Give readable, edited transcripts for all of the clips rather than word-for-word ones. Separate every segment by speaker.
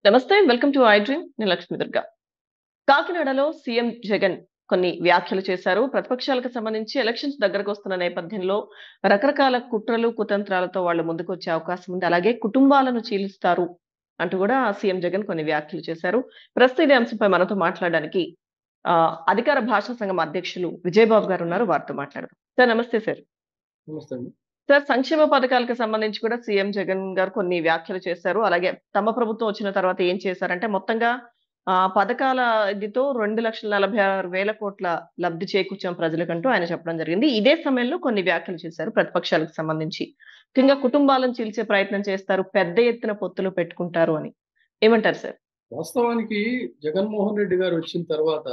Speaker 1: నమస్తే. Welcome to I dream. నేను లక్ష్మి దుర్గా. కాకినాడలో సీఎం జగన్ కొన్ని వ్యాఖ్యలు చేశారు. ప్రతిపక్షాలకు సంబంధించి ఎలక్షన్స్ దగ్గరకొస్తున్న నేపథ్యంలో రకరకాల కుట్రలు, కుతంత్రాలతో వాళ్ళు ముందుకొచ్చే అవకాశం ఉంది. అలాగే కుటుంబాలను చీలుస్తారు అంటూ కూడా సీఎం జగన్ కొన్ని వ్యాఖ్యలు చేశారు. ప్రస్తుతం ఇదే అంశంపై మనతో మాట్లాడడానికి అధికార భాషా సంఘం అధ్యక్షులు విజయబాబు గారు ఉన్నారు. వారితో మాట్లాడదాం. సార్ నమస్తే సార్.
Speaker 2: నమస్తే అండి.
Speaker 1: సార్, సంక్షేమ పథకాలకు సంబంధించి కూడా సీఎం జగన్ గారు కొన్ని వ్యాఖ్యలు చేశారు. అలాగే తమ ప్రభుత్వం వచ్చిన తర్వాత ఏం చేశారంటే మొత్తంగా పథకాల ఇదితో 2,46,000 కోట్ల లబ్ధి చేకూర్చాం ప్రజలకంటూ ఆయన చెప్పడం జరిగింది. ఇదే సమయంలో కొన్ని వ్యాఖ్యలు చేశారు ప్రతిపక్షాలకు సంబంధించి. ముఖ్యంగా కుటుంబాలను చీల్చే ప్రయత్నం చేస్తారు, పెద్ద ఎత్తున పొత్తులు పెట్టుకుంటారు అని. ఏమంటారు సార్?
Speaker 2: వాస్తవానికి జగన్మోహన్ రెడ్డి గారు వచ్చిన తర్వాత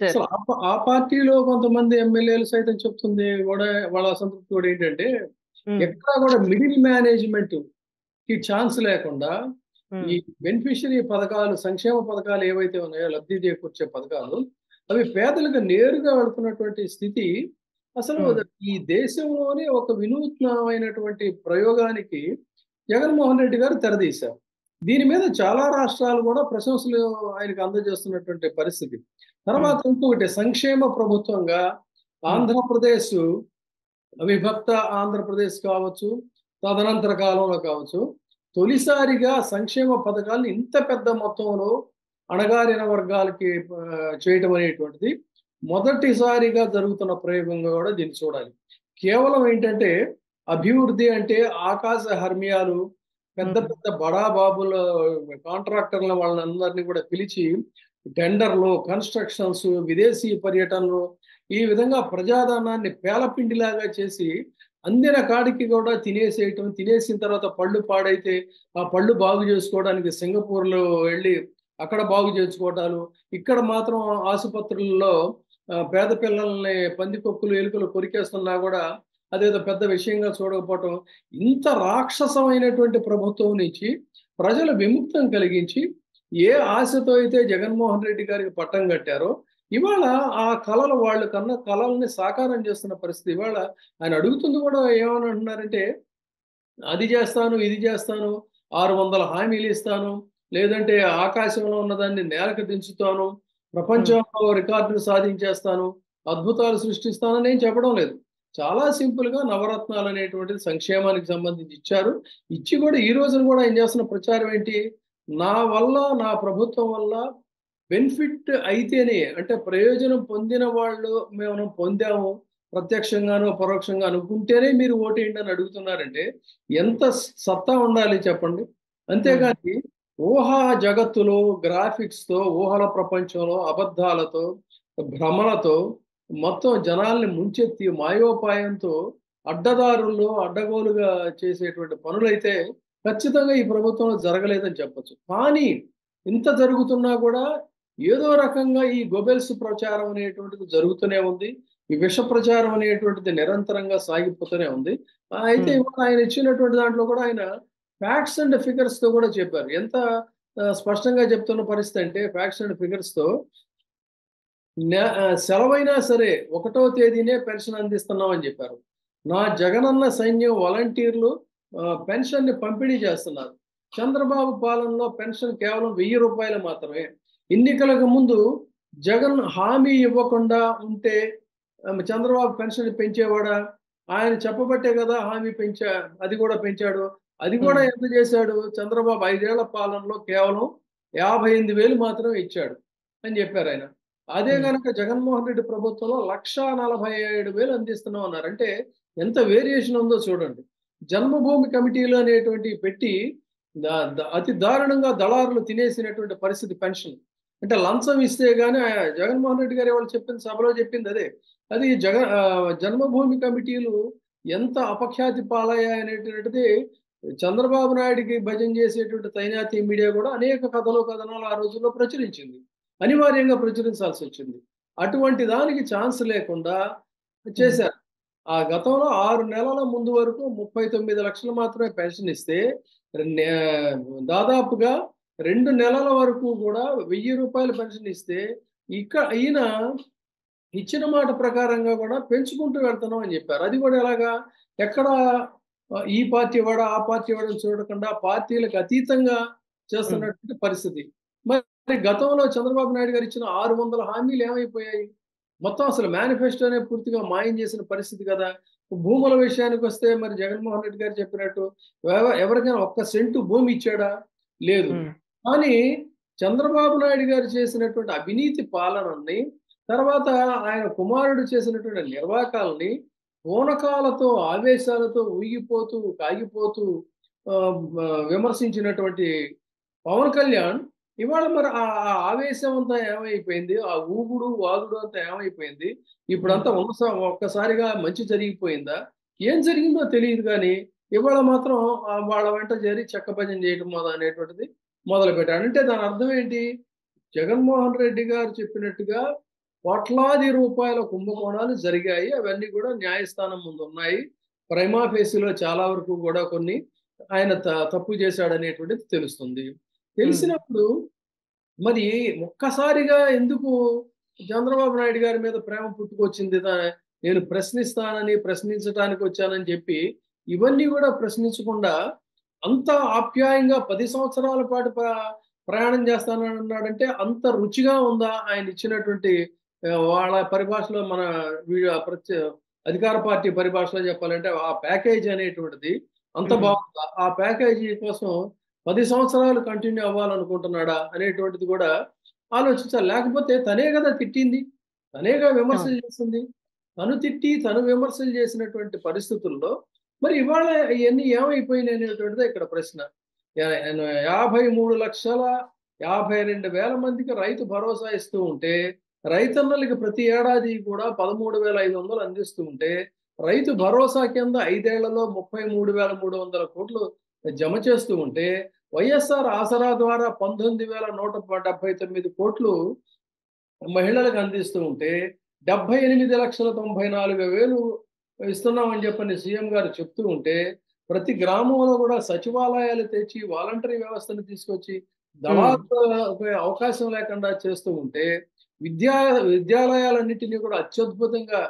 Speaker 1: సార్.
Speaker 2: అసలు ఆ పార్టీలో కొంతమంది ఎమ్మెల్యేలు సైతం చెప్తుంది కూడా, వాళ్ళ అసంతృప్తి కూడా ఏంటంటే ఎక్కడా కూడా మిడిల్ మేనేజ్మెంట్ కి ఛాన్స్ లేకుండా ఈ బెనిఫిషరీ పథకాలు, సంక్షేమ పథకాలు ఏవైతే ఉన్నాయో, లబ్ధి చేకూర్చే పథకాలు, అవి పేదలకు నేరుగా వెళుతున్నటువంటి స్థితి అసలు ఈ దేశంలోనే ఒక వినూత్నమైనటువంటి ప్రయోగానికి జగన్మోహన్ రెడ్డి గారు తెరదీశారు. దీని మీద చాలా రాష్ట్రాలు కూడా ప్రశంసలు ఆయనకు అందజేస్తున్నటువంటి పరిస్థితి. తర్వాత ఇంకొకటి, సంక్షేమ ప్రభుత్వంగా ఆంధ్రప్రదేశ్, విభక్త ఆంధ్రప్రదేశ్ కావచ్చు, తదనంతర కాలంలో కావచ్చు, తొలిసారిగా సంక్షేమ పథకాలను ఇంత పెద్ద మొత్తంలో అణగారిన వర్గాలకి చేయటం అనేటువంటిది మొదటిసారిగా జరుగుతున్న ప్రయోగంగా కూడా దీన్ని చూడాలి. కేవలం ఏంటంటే అభివృద్ధి అంటే ఆకాశ హర్మ్యాలు, పెద్ద పెద్ద బడా బాబుల కాంట్రాక్టర్ల వాళ్ళందరినీ కూడా పిలిచి టెండర్లు, కన్స్ట్రక్షన్స్, విదేశీ పర్యటనలు, ఈ విధంగా ప్రజాధనాన్ని పేలపిండిలాగా చేసి అందిన కాడికి కూడా తినేసేయటం, తినేసిన తర్వాత పళ్ళు పాడైతే ఆ పళ్ళు బాగు చేసుకోవడానికి సింగపూర్లో వెళ్ళి అక్కడ బాగు చేసుకోవటాలు, ఇక్కడ మాత్రం ఆసుపత్రుల్లో పేద పిల్లల్ని పందికొక్కులు, ఎలుకలు కొరికేస్తున్నా కూడా అదేదో పెద్ద విషయంగా చూడకపోవటం, ఇంత రాక్షసమైనటువంటి ప్రభుత్వం నుంచి ప్రజలు విముక్తం కలిగించి ఏ ఆశతో అయితే జగన్మోహన్ రెడ్డి గారికి పట్టం కట్టారో, ఇవాళ ఆ కళలు, వాళ్ళు కన్న కళల్ని సాకారం చేస్తున్న పరిస్థితి. ఇవాళ ఆయన అడుగుతుంది కూడా ఏమని అంటున్నారంటే, అది చేస్తాను, ఇది చేస్తాను, 600 హామీలు ఇస్తాను, లేదంటే ఆకాశంలో ఉన్నదాన్ని నేలకు దించుతాను, ప్రపంచంలో రికార్డులు సాధించేస్తాను, అద్భుతాలు సృష్టిస్తానని ఏం చెప్పడం లేదు. చాలా సింపుల్ గా నవరత్నాలు అనేటువంటిది సంక్షేమానికి సంబంధించి ఇచ్చారు. ఇచ్చి కూడా ఈ రోజున కూడా ఆయన చేస్తున్న ప్రచారం ఏంటి, నా వల్ల, నా ప్రభుత్వం వల్ల బెనిఫిట్ అయితేనే, అంటే ప్రయోజనం పొందిన వాళ్ళు మేము పొందాము, ప్రత్యక్షంగానో పరోక్షంగా అనుకుంటేనే మీరు ఓటేయండి అని అడుగుతున్నారంటే ఎంత సత్తా ఉండాలి చెప్పండి. అంతేగాని ఊహా జగత్తులో, గ్రాఫిక్స్ తో, ఊహల ప్రపంచంలో అబద్ధాలతో, భ్రమలతో మొత్తం జనాల్ని ముంచెత్తి మాయోపాయంతో అడ్డదారుల్లో అడ్డగోలుగా చేసేటువంటి పనులైతే ఖచ్చితంగా ఈ ప్రభుత్వంలో జరగలేదని చెప్పొచ్చు. కానీ ఇంత జరుగుతున్నా కూడా ఏదో రకంగా ఈ గొబెల్స్ ప్రచారం అనేటువంటిది జరుగుతూనే ఉంది. ఈ విష ప్రచారం అనేటువంటిది నిరంతరంగా సాగిపోతూనే ఉంది. అయితే ఇవాళ ఆయన ఇచ్చినటువంటి దాంట్లో కూడా ఆయన ఫ్యాక్ట్స్ అండ్ ఫిగర్స్ తో కూడా చెప్పారు. ఎంత స్పష్టంగా చెప్తున్న పరిస్థితి అంటే, ఫ్యాక్ట్స్ అండ్ ఫిగర్స్ తో సెలవైనా సరే 1వ తేదీనే పెన్షన్ అందిస్తున్నాం అని చెప్పారు. నా జగనన్న సైన్యం వాలంటీర్లు పెన్షన్ ని పంపిణీ చేస్తున్నారు. చంద్రబాబు పాలనలో పెన్షన్ కేవలం 1000 రూపాయలు మాత్రమే. ఎన్నికలకు ముందు జగన్ హామీ ఇవ్వకుండా ఉంటే చంద్రబాబు పెన్షన్ పెంచేవాడా? ఆయన చెప్పబట్టే కదా హామీ అది కూడా పెంచాడు. అది కూడా ఎంత చేశాడు? చంద్రబాబు 5 ఏళ్ల పాలనలో కేవలం 58,000 మాత్రమే ఇచ్చాడు అని చెప్పారు ఆయన. అదే గనక జగన్మోహన్ రెడ్డి ప్రభుత్వంలో 1,47,000 అందిస్తున్నాం అన్నారు. అంటే ఎంత వేరియేషన్ ఉందో చూడండి. జన్మభూమి కమిటీలు అనేటువంటివి పెట్టి అతి దారుణంగా దళారులు తినేసినటువంటి పరిస్థితి పెన్షన్. అంటే లంచం ఇస్తే గానీ జగన్మోహన్ రెడ్డి గారు వాళ్ళు చెప్పింది, సభలో చెప్పింది అదే. అది జన్మభూమి కమిటీలు ఎంత అపఖ్యాతి పాలయ్యాయి అనేటువంటిది చంద్రబాబు నాయుడికి భజన చేసేటువంటి తైనాతి మీడియా కూడా అనేక కథలు, కథనాలు ఆ రోజుల్లో ప్రచురించింది. అనివార్యంగా ప్రచురించాల్సి వచ్చింది. అటువంటి దానికి ఛాన్స్ లేకుండా చేశారు. ఆ గతంలో 6 నెలల ముందు వరకు 39 లక్షలు మాత్రమే పెన్షన్ ఇస్తే, దాదాపుగా 2 నెలల వరకు కూడా 1000 రూపాయల పెన్షన్ ఇస్తే, ఈయన ఇచ్చిన మాట ప్రకారంగా కూడా పెంచుకుంటూ వెళ్తున్నాం అని చెప్పారు. అది కూడా ఎలాగా? ఎక్కడ ఈ పార్టీ వాడు, ఆ పార్టీ వాడని చూడకుండా పార్టీలకు అతీతంగా
Speaker 1: హ్మ్.
Speaker 2: చేస్తున్నటువంటి పరిస్థితి. మరి గతంలో చంద్రబాబు నాయుడు గారు ఇచ్చిన 600 హామీలు ఏమైపోయాయి? మొత్తం అసలు మేనిఫెస్టోనే పూర్తిగా మాయం చేసిన పరిస్థితి కదా! భూముల విషయానికొస్తే మరి జగన్మోహన్ రెడ్డి గారు చెప్పినట్టు ఎవరికైనా ఒక్క సెంటు భూమి ఇచ్చాడా? లేదు.
Speaker 1: హ్మ్.
Speaker 2: కానీ చంద్రబాబు నాయుడు గారు చేసినటువంటి అవినీతి పాలనని, తర్వాత ఆయన కుమారుడు చేసినటువంటి నిర్వాకాలని పూనకాలతో, ఆవేశాలతో ఊగిపోతూ, కాగిపోతూ విమర్శించినటువంటి పవన్ కళ్యాణ్ ఇవాళ మరి ఆ ఆవేశం అంతా ఏమైపోయింది? ఆ ఊగుడు, వాగుడు అంతా ఏమైపోయింది?
Speaker 1: హ్మ్.
Speaker 2: ఇప్పుడంతా ఒక్కసారిగా మంచి జరిగిపోయిందా? ఏం జరిగిందో తెలీదు గానీ, ఇవాళ మాత్రం వాళ్ళ వెంట చేరి చెక్కభజన చేయడం అనేటువంటిది మొదలుపెట్టాడు. అంటే దాని అర్థం ఏంటి? జగన్మోహన్ రెడ్డి గారు చెప్పినట్టుగా కోట్లాది రూపాయల కుంభకోణాలు జరిగాయి. అవన్నీ కూడా న్యాయస్థానం ముందున్నాయి. ప్రైమా ఫేసిలో చాలా వరకు కూడా కొన్ని ఆయన తప్పు చేశాడనేటువంటిది తెలుస్తుంది.
Speaker 1: హ్మ్.
Speaker 2: తెలిసినప్పుడు మరి ఒక్కసారిగా ఎందుకు చంద్రబాబు నాయుడు గారి మీద ప్రేమ పుట్టుకొచ్చింది? నేను ప్రశ్నిస్తానని, ప్రశ్నించటానికి వచ్చానని చెప్పి, ఇవన్నీ గూడా ప్రశ్నించకుండా అంత ఆప్యాయంగా 10 సంవత్సరాల పాటు ప్రయాణం చేస్తానన్నాడంటే అంత రుచిగా ఉందా ఆయన ఇచ్చినటువంటి వాళ్ళ పరిభాషలో మన అధికార పార్టీ పరిభాషలో చెప్పాలంటే ఆ ప్యాకేజ్ అనేటువంటిది అంత
Speaker 1: హ్మ్.
Speaker 2: బాగుందా? ఆ ప్యాకేజీ కోసం 10 సంవత్సరాలు కంటిన్యూ అవ్వాలనుకుంటున్నాడా? అనేటువంటిది కూడా ఆలోచించాలి. లేకపోతే తనే గదా తిట్టింది. తనేగా
Speaker 1: అవును.
Speaker 2: విమర్శలు చేసింది. తను తిట్టి, తను విమర్శలు చేసినటువంటి పరిస్థితుల్లో మరి ఇవాళ ఇయన్నీ ఏమైపోయినాయి అనేటువంటిదే ఇక్కడ ప్రశ్న. 53,52,000 మందికి రైతు భరోసా ఇస్తూ ఉంటే, రైతన్నలకి ప్రతి ఏడాది కూడా 13,500 అందిస్తూ ఉంటే, రైతు భరోసా కింద 5 ఏళ్లలో 33,300 కోట్లు జమ చేస్తూ ఉంటే, వైఎస్ఆర్ ఆసరా ద్వారా 19,179 కోట్లు మహిళలకు అందిస్తూ ఉంటే 78,94,000 ఇస్తున్నామని చెప్పని సీఎం గారు చెప్తూ ఉంటే, ప్రతి గ్రామంలో కూడా సచివాలయాలు తెచ్చి వాలంటరీ వ్యవస్థను తీసుకొచ్చి
Speaker 1: హ్మ్.
Speaker 2: దళారులకు అవకాశం లేకుండా చేస్తూ ఉంటే, విద్యాలయాలన్నిటిని కూడా అత్యద్భుతంగా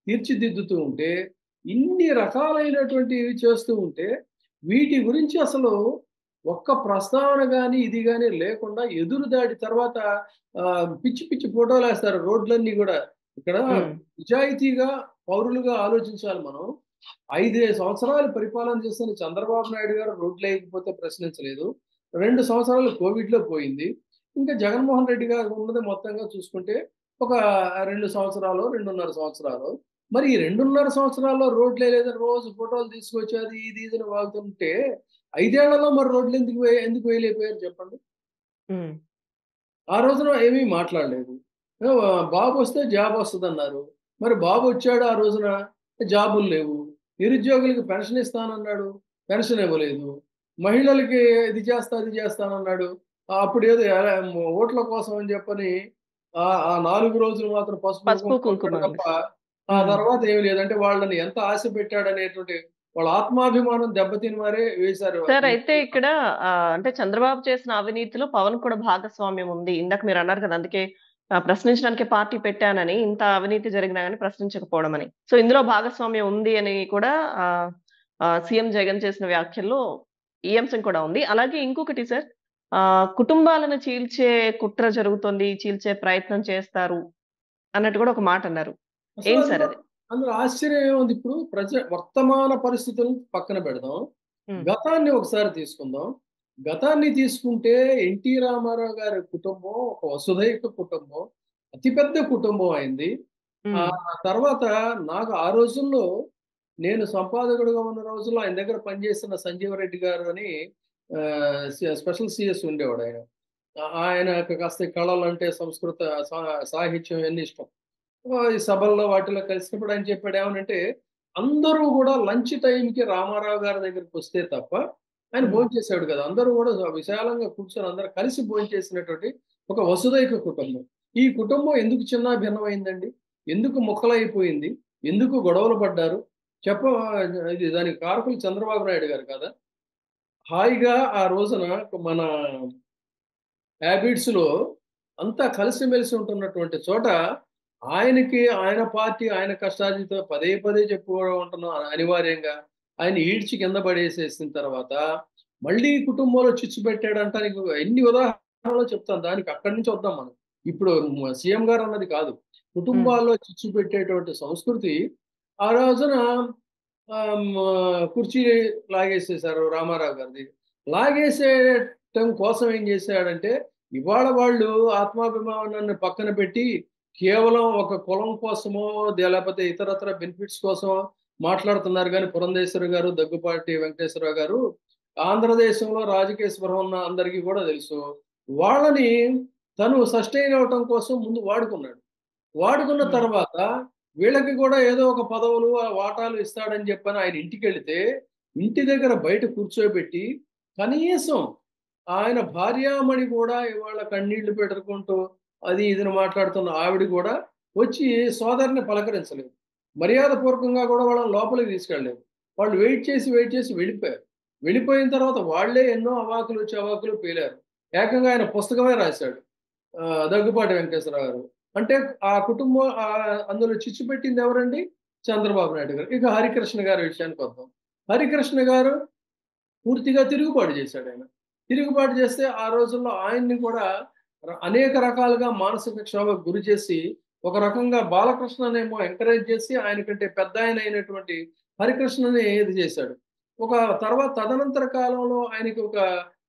Speaker 2: తీర్చిదిద్దుతూ ఉంటే, ఇన్ని రకాలైనటువంటివి చేస్తూ ఉంటే, వీటి గురించి అసలు ఒక్క ప్రస్తావన గాని, ఇది గాని లేకుండా ఎదురుదాడి తర్వాత పిచ్చి పిచ్చి ఫోటోలేస్తారు రోడ్లన్నీ గూడా. ఇక్కడ
Speaker 1: హ్మ్.
Speaker 2: నిజాయితీగా పౌరులుగా ఆలోచించాలి మనం. 5 సంవత్సరాలు పరిపాలన చేస్తున్న చంద్రబాబు నాయుడు గారు రోడ్లేయకపోతే ప్రశ్నించలేదు. 2 సంవత్సరాలు కోవిడ్‌లో పోయింది. ఇంకా జగన్మోహన్ రెడ్డి గారు ఉన్నది మొత్తంగా చూసుకుంటే ఒక 2 సంవత్సరాలో, 2.5 సంవత్సరాలో. మరి ఈ 2.5 సంవత్సరాల్లో రోడ్లేయలేదని రోజు ఫోటోలు తీసుకొచ్చి అది ఇది ఇది అని వాగుతుంటే 5 ఏళ్లలో మరి ఎందుకు వేయలేకపోయారు చెప్పండి?
Speaker 1: హ్మ్.
Speaker 2: ఆ రోజున ఏమీ మాట్లాడలేదు. బాబొస్తే జాబొస్తదన్నారు. మరి బాబొచ్చాడు ఆ రోజున జాబులు లేవు. నిరుద్యోగులకి పెన్షన్ ఇస్తానన్నాడు. పెన్షన్ ఇవ్వలేదు. మహిళలకి ఇది చేస్తా, అది చేస్తానన్నాడు. అప్పుడేదో ఓట్ల కోసం అని చెప్పని ఆ 4 రోజులు మాత్రం పసుపు,
Speaker 1: పసుపు,
Speaker 2: కుంకుమ
Speaker 1: కుంకుమ
Speaker 2: కొట్టాడు
Speaker 1: అండి.
Speaker 2: తప్ప ఆ
Speaker 1: హ్మ్.
Speaker 2: తర్వాత ఏమి లేదు. అంటే వాళ్ళని ఎంత ఆశ పెట్టాడనేటువంటి వాళ్ళ ఆత్మాభిమానం దెబ్బతిని మరే వేశారు.
Speaker 1: సార్ అయితే ఇక్కడ అంటే చంద్రబాబు చేసిన అవినీతిలో పవన్ కూడా భాగస్వామ్యం ఉంది. ఇందాక మీరన్నారు కదా! అందుకే ప్రశ్నించడానికే పార్టీ పెట్టానని. ఇంత అవినీతి జరిగినా గాని ప్రశ్నించకపోవడం అని. సో, ఇందులో భాగస్వామ్యం ఉంది అని కూడా ఆహ్, ఆహ్, సీఎం జగన్ చేసిన వ్యాఖ్యల్లో ఈ అంశం కూడా ఉంది. అలాగే ఇంకొకటి సార్ కుటుంబాలను చీల్చే కుట్ర జరుగుతోంది. చీల్చే ప్రయత్నం చేస్తారు అన్నట్టు కూడా ఒక మాటన్నారు.
Speaker 2: అసలు
Speaker 1: ఏంటి సార్
Speaker 2: అందులో
Speaker 1: అది?
Speaker 2: అందులో ఆశ్చర్యం ఏముంది ఇప్పుడు వర్తమాన పరిస్థితులను పక్కన పెడదాం.
Speaker 1: హ్మ్.
Speaker 2: గతాన్ని ఒకసారి తీసుకుందాం. గతాన్ని తీసుకుంటే ఎన్టీ రామారావు గారి కుటుంబం ఒక వసుధైక కుటుంబం. అతిపెద్ద కుటుంబం అయింది.
Speaker 1: హ్మ్.
Speaker 2: తర్వాత నాకు ఆ రోజుల్లో నేను సంపాదకుడుగా ఉన్న రోజుల్లో ఆయన దగ్గర పనిచేసిన సంజీవరెడ్డి గారు అని స్పెషల్ సీఎస్ ఉండేవాడాయన. ఆయనకు కాస్త కళలంటే సంస్కృత సాహిత్యం ఇవన్నీ ఇష్టం. ఈ సభల్లో వాటిలో కలిసినప్పుడు ఆయన చెప్పాడు ఏమనంటే, అందరూ గూడా లంచ్ టైమ్‌కి రామారావు గారి దగ్గరికొస్తే తప్ప ఆయన
Speaker 1: హ్మ్.
Speaker 2: భోంచేసేవాడు కాదు. అందరూ గూడా విశాలంగా కూర్చొని అందరూ కలిసి భోంచేసినటువంటి ఒక వసుధైక కుటుంబం. ఈ కుటుంబం ఎందుకు చిన్నాభిన్నమైందండి? ఎందుకు ముక్కలైపోయింది? ఎందుకు గొడవలు పడ్డారు? ఇది దానికి కారకులు చంద్రబాబు నాయుడు గారు కాదా? హాయిగా ఆ రోజున మన హ్యాబిట్స్‌లో అంతా కలిసిమెలిసి ఉంటున్నటువంటి చోట, ఆయన పార్టీ, ఆయన కష్టార్జితం పదే పదే చెప్పుకోవడం ఉంటున్నాం అనివార్యంగా. ఆయన ఈడ్చి కింద పడేసేసిన తర్వాత మళ్ళీ కుటుంబంలో చిచ్చు పెట్టాడంటానికి ఎన్ని ఉదాహరణలు చెప్తాను. దానికి అక్కడి నుంచి వద్దాం మనం. ఇప్పుడు సీఎం గారు అన్నది కాదు. కుటుంబాల్లో చిచ్చు పెట్టేటువంటి సంస్కృతి ఆ రోజున కుర్చీ లాగేసేశారు రామారావు గారిది. లాగేసేయటం కోసం ఏం చేశాడంటే, ఇవాళ వాళ్ళు ఆత్మాభిమానాన్ని పక్కన పెట్టి కేవలం ఒక కులం కోసమో, లేకపోతే ఇతరత్ర బెనిఫిట్స్ కోసమో మాట్లాడుతున్నారు గానీ, పురంధేశ్వరి గారు, దగ్గుపాటి వెంకటేశ్వరరావు గారు ఆంధ్రదేశంలో రాజకీయ స్పృహ ఉన్న అందరికీ కూడా తెలుసు. వాళ్ళని తను సస్టైన్ అవ్వటం కోసం ముందు వాడుకున్నాడు. వాడుకున్న తర్వాత వీళ్ళకి కూడా ఏదో ఒక పదవులు, వాటాలు ఇస్తాడని చెప్పని ఆయన ఇంటికెళ్తే, ఇంటి దగ్గర బయట కూర్చోబెట్టి కనీసం ఆయన భార్యామణి కూడా ఇవాళ కన్నీళ్లు పెట్టుకుంటూ అది ఇదిని మాట్లాడుతున్న ఆవిడ కూడా వచ్చి సోదరిని పలకరించలేదు. మర్యాదపూర్వకంగా కూడా వాళ్ళని లోపలికి తీసుకెళ్ళలేదు. వాళ్ళు వెయిట్ చేసి వెళ్ళిపోయారు. వెళ్ళిపోయిన తర్వాత వాళ్ళే ఎన్నో అవాకులు చవాకులు పేలారు. ఏకంగా ఆయన పుస్తకమే రాశాడు దగ్గుపాటి వెంకటేశ్వరరావు గారు. అంటే ఆ కుటుంబం అందులో చిచ్చు పెట్టింది ఎవరండి? చంద్రబాబు నాయుడు గారు. ఇక హరికృష్ణ గారి విషయానికి వద్దాం. హరికృష్ణ గారు పూర్తిగా తిరుగుబాటు చేశాడు ఆయన. తిరుగుబాటు చేస్తే ఆ రోజుల్లో ఆయన్ని కూడా అనేక రకాలుగా మానసిక క్షోభకు గురి చేసి, ఒక రకంగా బాలకృష్ణనేమో ఎంకరేజ్ చేసి, ఆయన కంటే పెద్దాయన అయినటువంటి హరికృష్ణని ఇది చేశాడు. ఒక తర్వాత తదనంతర కాలంలో ఆయనకి ఒక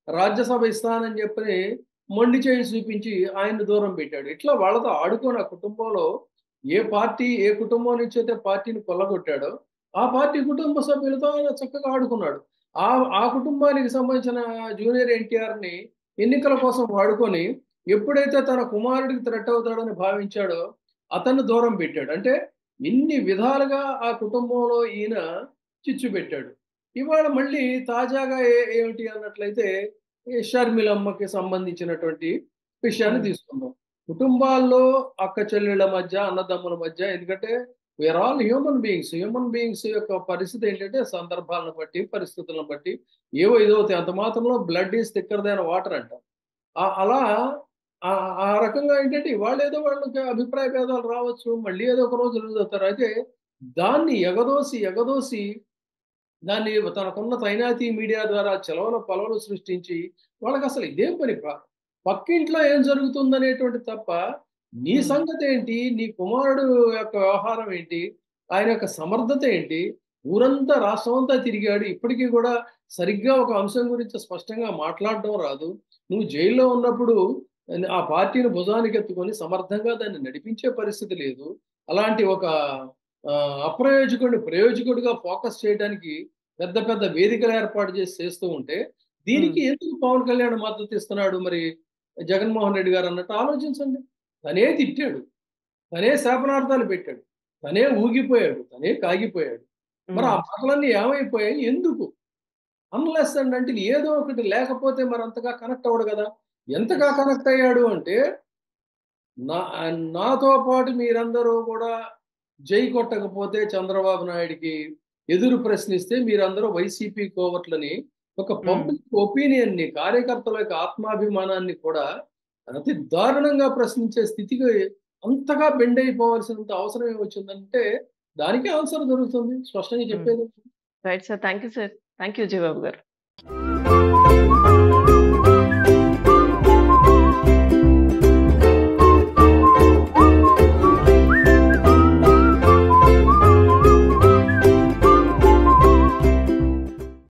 Speaker 2: రాజ్యసభ ఇస్తానని చెప్పని మొండి చేయి చూపించి ఆయన్ని దూరం పెట్టాడు. ఇట్లా వాళ్ళతో ఆడుకొని ఆ కుటుంబంలో ఏ కుటుంబం నుంచి అయితే పార్టీని కొల్లగొట్టాడో, ఆ పార్టీ కుటుంబ సభ్యులతో ఆయన చక్కగా ఆడుకున్నాడు. ఆ కుటుంబానికి సంబంధించిన జూనియర్ ఎన్టీఆర్‌ని ఎన్నికల కోసం వాడుకొని, ఎప్పుడైతే తన కుమారుడికి థ్రెట్ అవుతాడని భావించాడో, అతన్ని దూరం పెట్టాడు. అంటే ఇన్ని విధాలుగా ఆ కుటుంబంలో ఈయన చిచ్చు పెట్టాడు. ఇవాళ మళ్ళీ తాజాగా ఏమిటి అన్నట్లయితే ఈ షర్మిలమ్మకి సంబంధించినటువంటి విషయాన్ని తీసుకుందాం. కుటుంబాల్లో అక్క చెల్లెళ్ళ మధ్య, అన్నదమ్ముల మధ్య, ఎందుకంటే we are all human beings. Human beings యొక్క పరిస్థితి ఏంటంటే సందర్భాలను బట్టి, పరిస్థితులను బట్టి ఏవో ఇదవుతాయి. అంత మాత్రంలో blood is thicker than water అంటారు. అలా ఆ రకంగా ఏంటంటే ఇవాళ ఏదో వాళ్ళకి అభిప్రాయ భేదాలు రావచ్చు. మళ్ళీ ఏదో ఒక రోజు లూజ్ అవుతారు. అయితే దాన్ని ఎగదోసి దాన్ని తనకున్న తైనాతీ మీడియా ద్వారా చెలవల పొలవలు సృష్టించి వాళ్ళకసలు ఇదేం పని పక్కింట్లో ఏం జరుగుతుందనేటువంటి తప్ప నీ సంగతి ఏంటి? నీ కుమారుడు యొక్క వ్యవహారం ఏంటి? ఆయన యొక్క సమర్థత ఏంటి? ఊరంతా రాష్ట్రమంతా తిరిగాడు. ఇప్పటికీ కూడా సరిగ్గా ఒక అంశం గురించి స్పష్టంగా మాట్లాడడం రాదు. నువ్వు జైల్లో ఉన్నప్పుడు ఆ పార్టీని భుజానికెత్తుకొని సమర్థంగా దాన్ని నడిపించే పరిస్థితి లేదు. అలాంటి ఒక ప్రయోజకుడిగా ఫోకస్ చేయడానికి పెద్ద వేదికలు ఏర్పాటు చేస్తూ ఉంటే, దీనికి ఎందుకు పవన్ కళ్యాణ్ మద్దతు ఇస్తున్నాడు మరి జగన్మోహన్ రెడ్డి గారు అన్నట్టు ఆలోచించండి. తనే తిట్టాడు. తనే శాపనార్థాలు పెట్టాడు. తనే ఊగిపోయాడు. తనే కాగిపోయాడు. మరి ఆ మాటలన్నీ ఏమైపోయాయి? ఎందుకు? అన్లెస్ అంటే ఏదో ఒకటి లేకపోతే మరి అంతగా కనెక్ట్ అవ్వడు కదా! ఎంతగా కనెక్ట్ అయ్యాడు అంటే, నాతో పాటు మీరందరూ కూడా జై కొట్టకపోతే చంద్రబాబు నాయుడికి ఎదురు ప్రశ్నిస్తే మీరందరూ వైసీపీ కోవట్లని ఒక పబ్లిక్ ఒపీనియన్‌ని, కార్యకర్తల యొక్క ఆత్మాభిమానాన్ని కూడా అతి దారుణంగా ప్రశ్నించే స్థితికి అంతగా బెండ్ అయిపోవాల్సినంత అవసరం ఏమొచ్చిందంటే, దానికే ఆన్సర్ దొరుకుతుంది. స్పష్టంగా చెప్పేది.
Speaker 1: Right sir. Thank you sir. Thank you జీవాబు గారు.